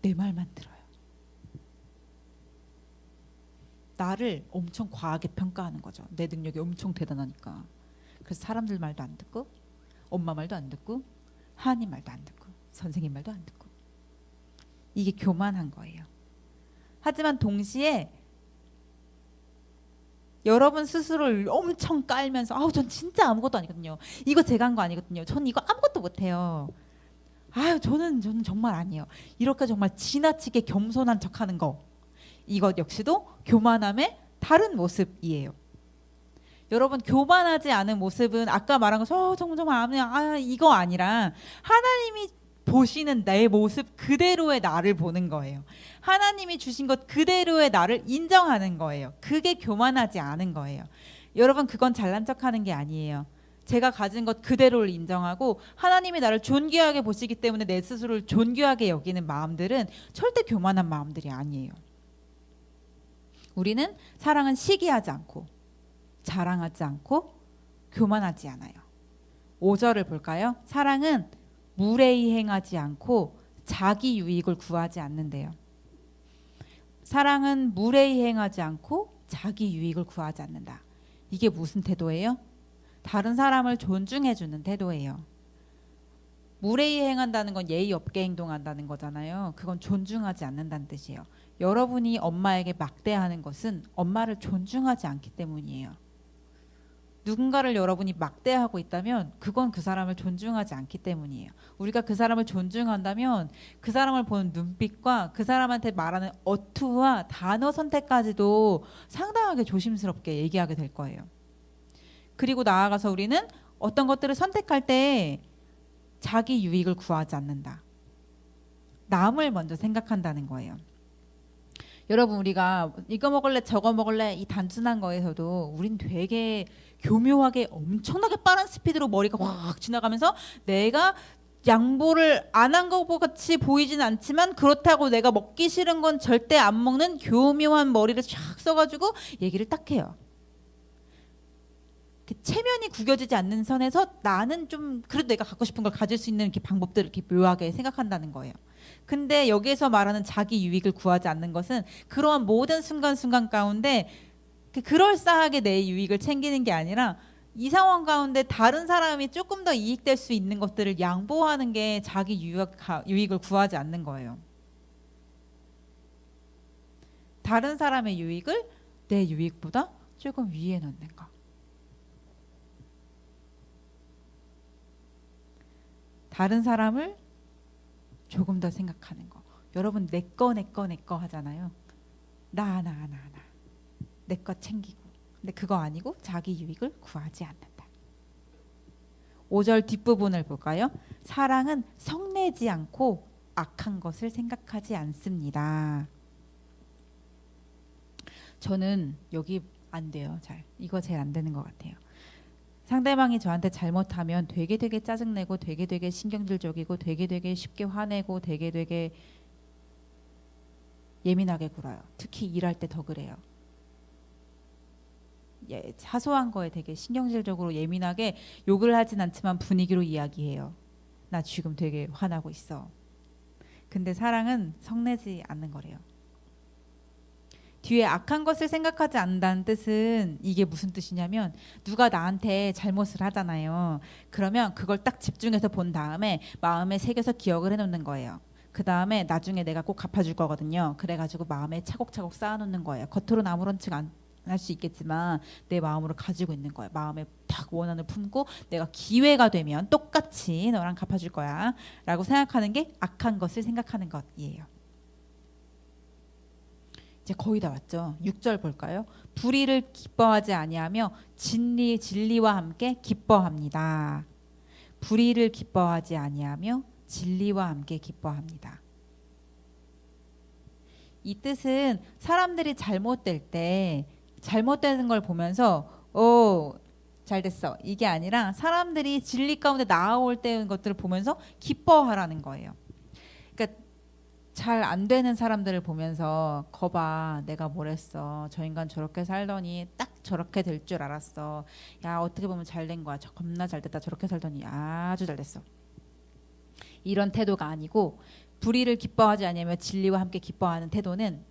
내 말만 들어요. 나를 엄청 과하게 평가하는 거죠. 내 능력이 엄청 대단하니까. 그래서 사람들 말도 안 듣고 엄마 말도 안 듣고 하나님 말도 안 듣고 선생님 말도 안 듣고 이게 교만한 거예요. 하지만 동시에 여러분 스스로를 엄청 깔면서 아우 전 진짜 아무것도 아니거든요. 이거 제가 한 거 아니거든요. 전 이거 아무것도 못해요. 아유 저는 정말 아니에요. 이렇게 정말 지나치게 겸손한 척하는 거, 이것 역시도 교만함의 다른 모습이에요. 여러분 교만하지 않은 모습은 아까 말한 거 정말 이거 아니라 하나님이 보시는 내 모습 그대로의 나를 보는 거예요. 하나님이 주신 것 그대로의 나를 인정하는 거예요. 그게 교만하지 않은 거예요. 여러분 그건 잘난 척하는 게 아니에요. 제가 가진 것 그대로를 인정하고 하나님이 나를 존귀하게 보시기 때문에 내 스스로를 존귀하게 여기는 마음들은 절대 교만한 마음들이 아니에요. 우리는 사랑은 시기하지 않고 자랑하지 않고 교만하지 않아요. 5절을 볼까요? 사랑은 무례히 행하지 않고 자기 유익을 구하지 않는데요. 사랑은 무례히 행하지 않고 자기 유익을 구하지 않는다. 이게 무슨 태도예요? 다른 사람을 존중해주는 태도예요. 무례히 행한다는 건 예의 없게 행동한다는 거잖아요. 그건 존중하지 않는다는 뜻이에요. 여러분이 엄마에게 막대하는 것은 엄마를 존중하지 않기 때문이에요. 누군가를 여러분이 막대하고 있다면 그건 그 사람을 존중하지 않기 때문이에요. 우리가 그 사람을 존중한다면 그 사람을 보는 눈빛과 그 사람한테 말하는 어투와 단어 선택까지도 상당하게 조심스럽게 얘기하게 될 거예요. 그리고 나아가서 우리는 어떤 것들을 선택할 때 자기 유익을 구하지 않는다. 남을 먼저 생각한다는 거예요. 여러분 우리가 이거 먹을래 저거 먹을래 이 단순한 거에서도 우린 되게 교묘하게 엄청나게 빠른 스피드로 머리가 확 지나가면서 내가 양보를 안 한 것 같이 보이진 않지만 그렇다고 내가 먹기 싫은 건 절대 안 먹는 교묘한 머리를 쫙 써가지고 얘기를 딱 해요. 체면이 구겨지지 않는 선에서 나는 좀 그래도 내가 갖고 싶은 걸 가질 수 있는 이렇게 방법들을 이렇게 묘하게 생각한다는 거예요. 근데 여기에서 말하는 자기 유익을 구하지 않는 것은 그러한 모든 순간순간 가운데 그럴싸하게 내 유익을 챙기는 게 아니라 이 상황 가운데 다른 사람이 조금 더 이익될 수 있는 것들을 양보하는 게 자기 유익을 구하지 않는 거예요. 다른 사람의 유익을 내 유익보다 조금 위에 놓는 거. 다른 사람을 조금 더 생각하는 거. 여러분 내 거 하잖아요. 나. 내 거 챙기고. 근데 그거 아니고 자기 유익을 구하지 않는다. 5절 뒷부분을 볼까요? 사랑은 성내지 않고 악한 것을 생각하지 않습니다. 저는 여기 안 돼요. 이거 제일 안 되는 것 같아요. 상대방이 저한테 잘못하면 되게 짜증내고 되게 신경질적이고 되게 쉽게 화내고 되게 예민하게 굴어요. 특히 일할 때 더 그래요. 사소한 거에 되게 신경질적으로 예민하게 욕을 하진 않지만 분위기로 이야기해요. 나 지금 되게 화나고 있어. 근데 사랑은 성내지 않는 거래요. 뒤에 악한 것을 생각하지 않는다는 뜻은 이게 무슨 뜻이냐면 누가 나한테 잘못을 하잖아요. 그러면 그걸 딱 집중해서 본 다음에 마음에 새겨서 기억을 해놓는 거예요. 그 다음에 나중에 내가 꼭 갚아줄 거거든요. 그래가지고 마음에 차곡차곡 쌓아놓는 거예요. 겉으로는 아무렇지가 안 할 수 있겠지만 내 마음으로 가지고 있는 거예요. 마음에 딱 원한을 품고 내가 기회가 되면 똑같이 너랑 갚아줄 거야 라고 생각하는 게 악한 것을 생각하는 것이에요. 이제 거의 다 왔죠. 6절 볼까요? 불의를 기뻐하지 아니하며 진리와 함께 기뻐합니다. 불의를 기뻐하지 아니하며 진리와 함께 기뻐합니다. 이 뜻은 사람들이 잘못될 때 잘못되는 걸 보면서 잘 됐어 이게 아니라 사람들이 진리 가운데 나아올 때인 것들을 보면서 기뻐하라는 거예요. 그러니까 잘 안 되는 사람들을 보면서 거봐 내가 뭘 했어. 저 인간 저렇게 살더니 딱 저렇게 될 줄 알았어. 야 어떻게 보면 잘 된 거야. 저 겁나 잘 됐다. 저렇게 살더니 아주 잘 됐어. 이런 태도가 아니고 불의를 기뻐하지 않으며 진리와 함께 기뻐하는 태도는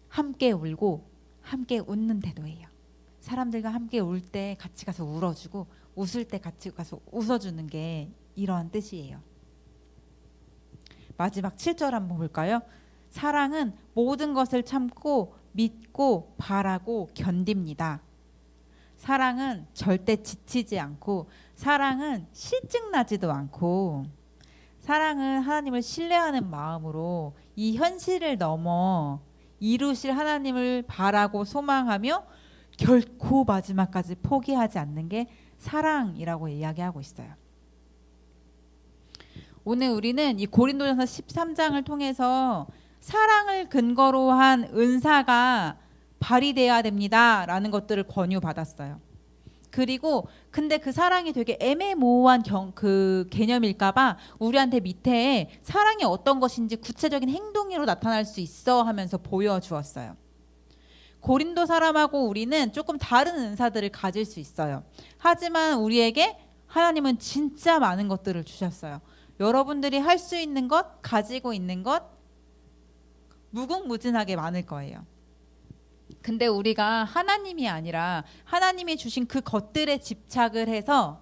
함께 울고 함께 웃는 태도예요. 사람들과 함께 울 때 같이 가서 울어주고 웃을 때 같이 가서 웃어주는 게 이러한 뜻이에요. 마지막 7절 한번 볼까요? 사랑은 모든 것을 참고 믿고 바라고 견딥니다. 사랑은 절대 지치지 않고, 사랑은 실증나지도 않고, 사랑은 하나님을 신뢰하는 마음으로 이 현실을 넘어 이루실 하나님을 바라고 소망하며 결코 마지막까지 포기하지 않는 게 사랑이라고 이야기하고 있어요. 오늘 우리는 이 고린도전서 13장을 통해서 사랑을 근거로 한 은사가 발휘되어야 됩니다라는 것들을 권유받았어요. 그리고 근데 그 사랑이 되게 애매모호한 그 개념일까봐 우리한테 밑에 사랑이 어떤 것인지 구체적인 행동으로 나타날 수 있어 하면서 보여주었어요. 고린도 사람하고 우리는 조금 다른 은사들을 가질 수 있어요. 하지만 우리에게 하나님은 진짜 많은 것들을 주셨어요. 여러분들이 할 수 있는 것, 가지고 있는 것 무궁무진하게 많을 거예요. 근데 우리가 하나님이 아니라 하나님이 주신 그 것들에 집착을 해서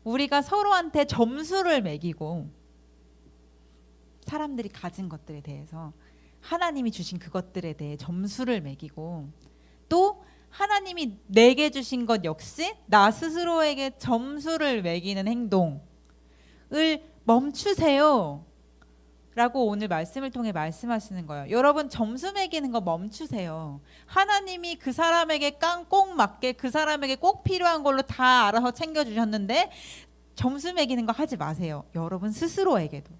우리가 서로한테 점수를 매기고, 사람들이 가진 것들에 대해서 하나님이 주신 그것들에 대해 점수를 매기고, 또 하나님이 내게 주신 것 역시 나 스스로에게 점수를 매기는 행동을 멈추세요 라고 오늘 말씀을 통해 말씀하시는 거예요. 여러분, 점수 매기는 거 멈추세요. 하나님이 그 사람에게 꼭 맞게 그 사람에게 꼭 필요한 걸로 다 알아서 챙겨주셨는데 점수 매기는 거 하지 마세요. 여러분 스스로에게도.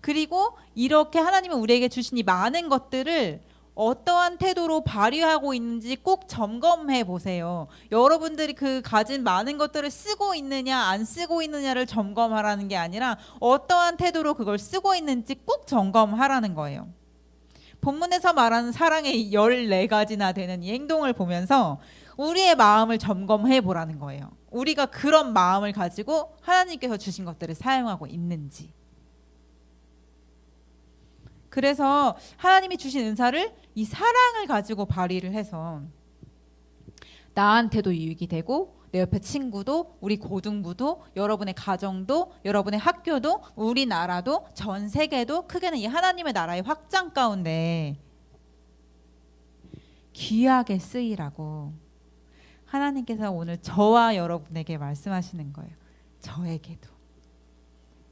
그리고 이렇게 하나님은 우리에게 주신 이 많은 것들을 어떠한 태도로 발휘하고 있는지 꼭 점검해 보세요. 여러분들이 그 가진 많은 것들을 쓰고 있느냐 안 쓰고 있느냐를 점검하라는 게 아니라 어떠한 태도로 그걸 쓰고 있는지 꼭 점검하라는 거예요. 본문에서 말하는 사랑의 14가지나 되는 이 행동을 보면서 우리의 마음을 점검해 보라는 거예요. 우리가 그런 마음을 가지고 하나님께서 주신 것들을 사용하고 있는지. 그래서 하나님이 주신 은사를 이 사랑을 가지고 발휘를 해서 나한테도 유익이 되고, 내 옆에 친구도, 우리 고등부도, 여러분의 가정도, 여러분의 학교도, 우리나라도, 전 세계도, 크게는 이 하나님의 나라의 확장 가운데 귀하게 쓰이라고 하나님께서 오늘 저와 여러분에게 말씀하시는 거예요. 저에게도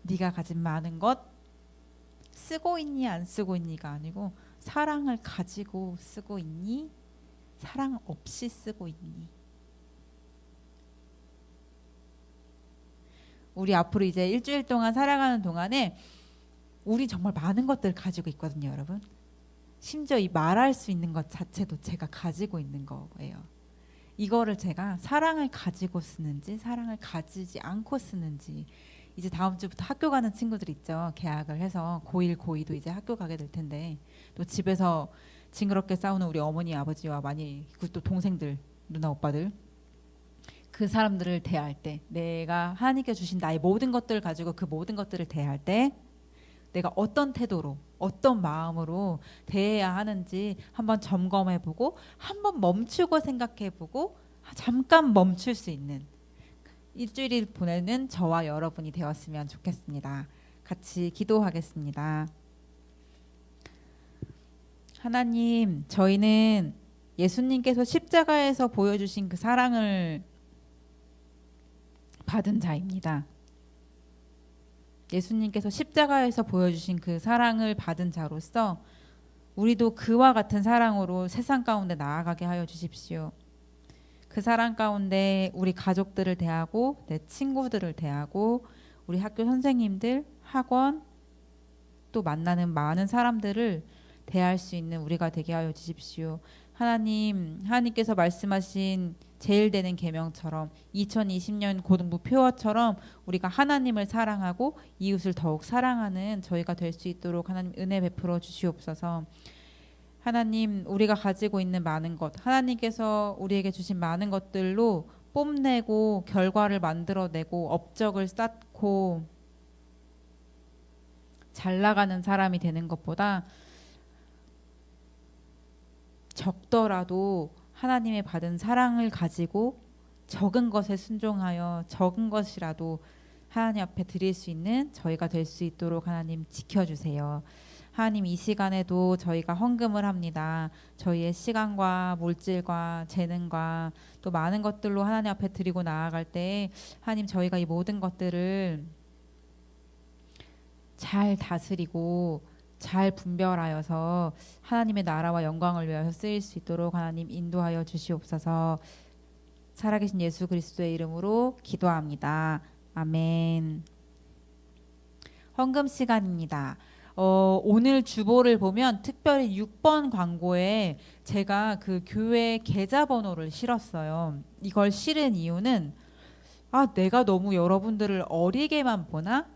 네가 가진 많은 것 쓰고 있니 안 쓰고 있니가 아니고 사랑을 가지고 쓰고 있니? 사랑 없이 쓰고 있니? 우리 앞으로 이제 일주일 동안 살아가는 동안에 우리 정말 많은 것들을 가지고 있거든요, 여러분. 심지어 이 말할 수 있는 것 자체도 제가 가지고 있는 거예요. 이거를 제가 사랑을 가지고 쓰는지 사랑을 가지지 않고 쓰는지, 이제 다음 주부터 학교 가는 친구들 있죠. 개학을 해서 고1, 고2도 이제 학교 가게 될 텐데, 또 집에서 징그럽게 싸우는 우리 어머니, 아버지와 많이, 또 동생들, 누나, 오빠들, 그 사람들을 대할 때, 내가 하나님께 주신 나의 모든 것들을 가지고 그 모든 것들을 대할 때 내가 어떤 태도로, 어떤 마음으로 대해야 하는지 한번 점검해보고, 한번 멈추고 생각해보고, 잠깐 멈출 수 있는 일주일을 보내는 저와 여러분이 되었으면 좋겠습니다. 같이 기도하겠습니다. 하나님, 저희는 예수님께서 십자가에서 보여주신 그 사랑을 받은 자입니다. 예수님께서 십자가에서 보여주신 그 사랑을 받은 자로서 우리도 그와 같은 사랑으로 세상 가운데 나아가게 하여 주십시오. 그 사랑 가운데 우리 가족들을 대하고, 내 친구들을 대하고, 우리 학교 선생님들, 학원, 또 만나는 많은 사람들을 대할 수 있는 우리가 되게 하여 주십시오. 하나님, 하나님께서 말씀하신 제일 되는 계명처럼 2020년 고등부 표어처럼 우리가 하나님을 사랑하고 이웃을 더욱 사랑하는 저희가 될 수 있도록 하나님 은혜 베풀어 주시옵소서. 하나님, 우리가 가지고 있는 많은 것, 하나님께서 우리에게 주신 많은 것들로 뽐내고 결과를 만들어내고 업적을 쌓고 잘 나가는 사람이 되는 것보다 적더라도 하나님의 받은 사랑을 가지고 적은 것에 순종하여 적은 것이라도 하나님 앞에 드릴 수 있는 저희가 될 수 있도록 하나님 지켜주세요. 하나님 이 시간에도 저희가 헌금을 합니다. 저희의 시간과 물질과 재능과 또 많은 것들로 하나님 앞에 드리고 나아갈 때 하나님 저희가 이 모든 것들을 잘 다스리고 잘 분별하여서 하나님의 나라와 영광을 위하여 쓰일 수 있도록 하나님 인도하여 주시옵소서. 살아계신 예수 그리스도의 이름으로 기도합니다. 아멘. 헌금 시간입니다. 오늘 주보를 보면 특별히 6번 광고에 제가 그 교회 계좌번호를 실었어요. 이걸 실은 이유는 내가 너무 여러분들을 어리게만 보나?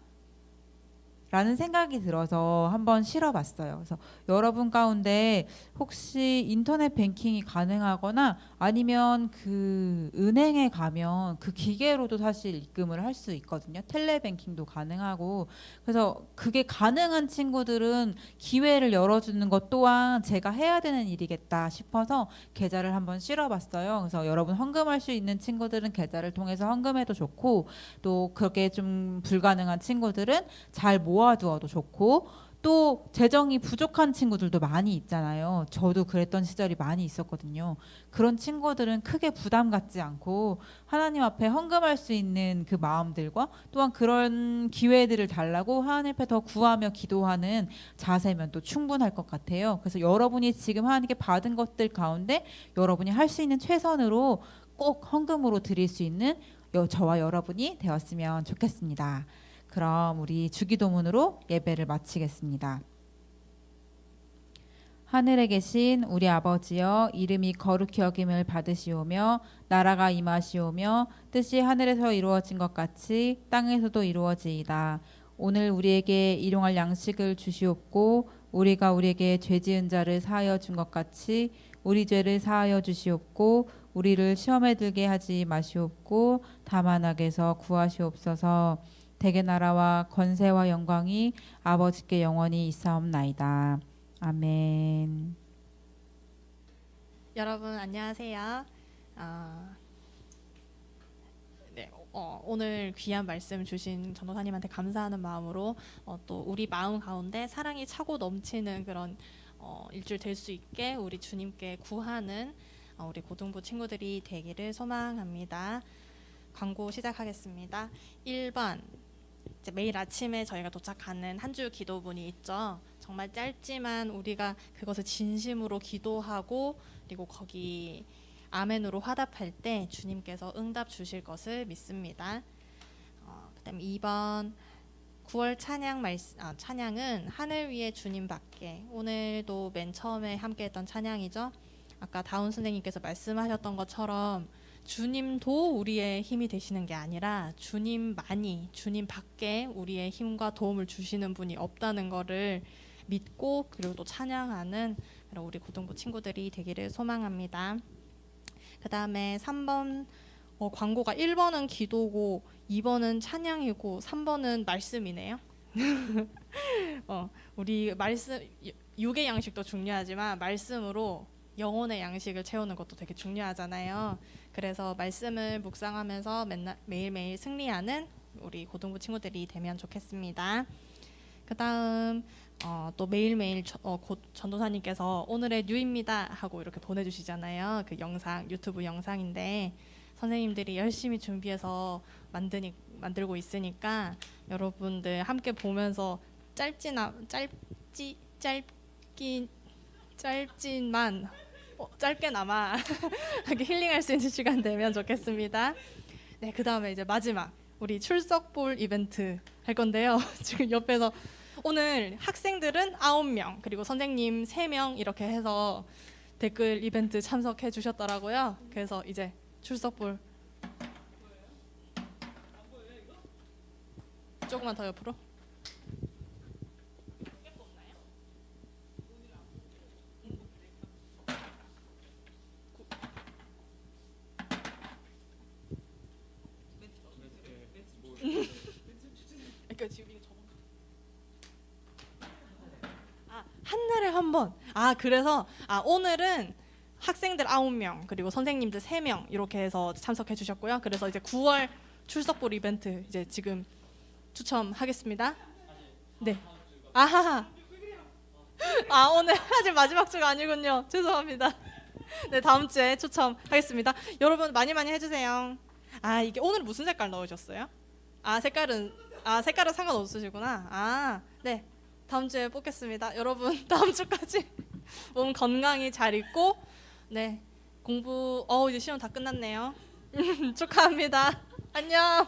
라는 생각이 들어서 한번 실어봤어요. 그래서 여러분 가운데 혹시 인터넷 뱅킹이 가능하거나 아니면 그 은행에 가면 그 기계로도 사실 입금을 할 수 있거든요. 텔레뱅킹도 가능하고. 그래서 그게 가능한 친구들은 기회를 열어주는 것 또한 제가 해야 되는 일이겠다 싶어서 계좌를 한번 실어봤어요. 그래서 여러분 헌금할 수 있는 친구들은 계좌를 통해서 헌금해도 좋고, 또 그렇게 좀 불가능한 친구들은 잘 모아두어도 좋고, 또 재정이 부족한 친구들도 많이 있잖아요. 저도 그랬던 시절이 많이 있었거든요. 그런 친구들은 크게 부담 갖지 않고 하나님 앞에 헌금할 수 있는 그 마음들과 또한 그런 기회들을 달라고 하나님 앞에 더 구하며 기도하는 자세면 또 충분할 것 같아요. 그래서 여러분이 지금 하나님께 받은 것들 가운데 여러분이 할 수 있는 최선으로 꼭 헌금으로 드릴 수 있는 저와 여러분이 되었으면 좋겠습니다. 그럼 우리 주기도문으로 예배를 마치겠습니다. 하늘에 계신 우리 아버지여, 이름이 거룩히 여김을 받으시오며 나라가 임하시오며 뜻이 하늘에서 이루어진 것 같이 땅에서도 이루어지이다. 오늘 우리에게 일용할 양식을 주시옵고 우리가 우리에게 죄 지은 자를 사하여 준 것 같이 우리 죄를 사하여 주시옵고 우리를 시험에 들게 하지 마시옵고 다만 악에서 구하시옵소서. 대개 나라와 권세와 영광이 아버지께 영원히 있사옵나이다. 아멘. 여러분 안녕하세요. 오늘 귀한 말씀 주신 전도사님한테 감사하는 마음으로 또 우리 마음 가운데 사랑이 차고 넘치는 그런 일주일 될 수 있게 우리 주님께 구하는 우리 고등부 친구들이 되기를 소망합니다. 광고 시작하겠습니다. 1번 이제 매일 아침에 저희가 도착하는 한 주 기도문이 있죠. 정말 짧지만 우리가 그것을 진심으로 기도하고 그리고 거기 아멘으로 화답할 때 주님께서 응답 주실 것을 믿습니다. 그다음 2번 9월 찬양은 하늘 위에 주님 밖에, 오늘도 맨 처음에 함께했던 찬양이죠. 아까 다운 선생님께서 말씀하셨던 것처럼 주님도 우리의 힘이 되시는 게 아니라 주님만이, 주님 밖에 우리의 힘과 도움을 주시는 분이 없다는 것을 믿고 그리고 또 찬양하는 그런 우리 고등부 친구들이 되기를 소망합니다. 그 다음에 3번 광고가 1번은 기도고 2번은 찬양이고 3번은 말씀이네요. 우리 말씀, 육의 양식도 중요하지만 말씀으로 영혼의 양식을 채우는 것도 되게 중요하잖아요. 그래서 말씀을 묵상하면서 매일매일 승리하는 우리 고등부 친구들이 되면 좋겠습니다. 그 다음 또 매일매일 전도사님께서 오늘의 뉴입니다 하고 이렇게 보내주시잖아요. 그 영상, 유튜브 영상인데 선생님들이 열심히 준비해서 만들고 있으니까 여러분들 함께 보면서 짧게나마 힐링할 수 있는 시간 되면 좋겠습니다. 네, 그 다음에 이제 마지막 우리 출석볼 이벤트 할 건데요. 지금 옆에서 오늘 학생들은 9명 그리고 선생님 3명 이렇게 해서 댓글 이벤트 참석해 주셨더라고요. 그래서 이제 출석볼 조금만 더 옆으로. 한 달에 한 번. 그래서 오늘은 학생들 9명 그리고 선생님들 3명 이렇게 해서 참석해 주셨고요. 그래서 이제 9월 출석볼 이벤트 이제 지금 추첨하겠습니다. 네. 아하. 오늘 아직 마지막 주가 아니군요. 죄송합니다. 네, 다음 주에 추첨하겠습니다. 여러분 많이 해주세요. 이게 오늘 무슨 색깔 넣으셨어요? 색깔은 상관없으시구나. 네. 다음 주에 뽑겠습니다. 여러분 다음 주까지 몸 건강히 잘 있고 네. 공부 이제 시험 다 끝났네요. 축하합니다. 안녕.